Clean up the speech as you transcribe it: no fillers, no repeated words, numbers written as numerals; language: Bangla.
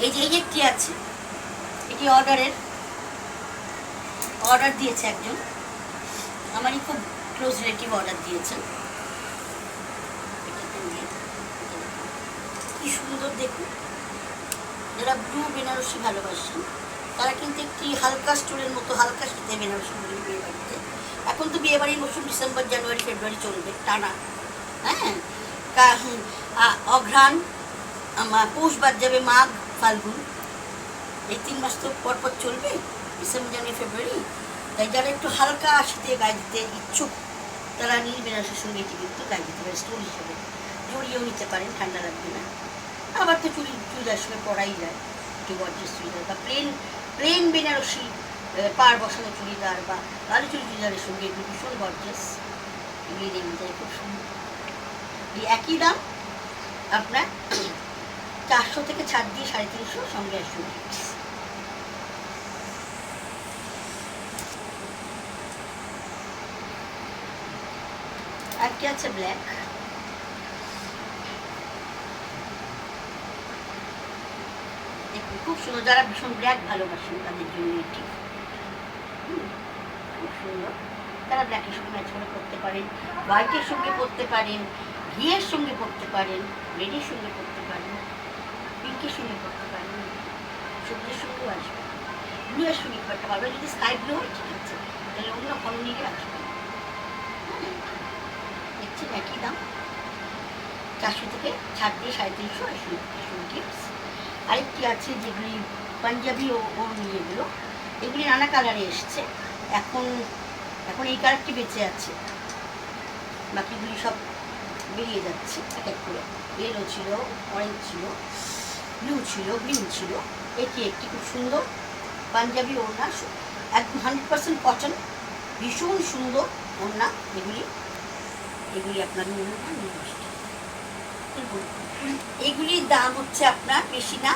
এই যে একটি আছে, এটি অর্ডার দিয়েছে একজন, আমারই খুব ক্লোজ রিলেটিভ অর্ডার দিয়েছেন। কি সুন্দর দেখুন, যারা ব্লু বেনারসি ভালোবাসেন তারা কিন্তু একটি হালকা স্টোনের মতো হালকা সাথে বেনারসি বলি বিয়ে বাড়িতে। এখন তো বিয়ে বাড়ির মৌসুম ডিসেম্বর জানুয়ারি ফেব্রুয়ারি চলবে টানা, হ্যাঁ। অঘ্রাণ, পৌষ বাদ যাবে, মাঘ ফাল্গুন, এই 3 মাস তো পরপর চলবে, ডিসেম্বর জানুয়ারি ফেব্রুয়ারি। তাই যারা একটু হালকা শীতে গায়ে দিতে ইচ্ছুক তারা নীল বেনারসির সঙ্গে এটি কিন্তু গায়ে দিতে পারে, স্টোন হিসেবে জড়িয়েও নিতে পারেন, ঠান্ডা লাগবে না। আবার তো চুড়িদার সঙ্গে পরাই যায়, একটু গর্জিয়াস চুড়িদার বা প্লেন বেনারসি পাড় বসানো চুড়িদার বা কালো চুড়িদারের সঙ্গে এগুলো ভীষণ গর্জিয়াস, এগুলি দেখতে যায় খুব সুন্দর। এই একই দাম আপনার 400 থেকে ছাড় দিয়ে 350, সঙ্গে 100 গিফটস। আর কি আছে, ব্ল্যাক, খুব সুন্দর, যারা ভীষণ ব্ল্যাক ভালোবাসেন তাদের জন্য এটি খুব সুন্দর। তারা ব্ল্যাকের সঙ্গে ম্যাচ করে পরতে পারেন, হোয়াইটের সঙ্গে পরতে পারেন, ঘিয়ের সঙ্গে পরতে পারেন, রেডের সঙ্গে পরতে পারেন, পিঙ্কের সঙ্গে পরতে পারেন, সবুজের সঙ্গেও আসবে, ব্লুয়ের সঙ্গে পরতে পারবে। যদি স্কাই ব্লু হয় ঠিক আছে, তাহলে অন্য ফল নিয়ে আসবে। দেখছেন একই দাম, 400 থেকে ছাড় দিয়ে 350, 100 গিফটস। আরেকটি আছে যেগুলি পাঞ্জাবি ও এগুলো, এগুলি নানা কালারে এসছে। এখন এই কালারটি বেঁচে আছে, বাকিগুলি সব বেরিয়ে যাচ্ছে এক এক করে। ইয়েলো ছিল, অরেঞ্জ ছিল, ব্লু ছিল, গ্রিন ছিল। এটি একটি খুব সুন্দর পাঞ্জাবি ওড়না, একদম 100% কটন, ভীষণ সুন্দর ওড়না। এগুলি আপনার এগুলির দাম হচ্ছে আপনার বেশি না,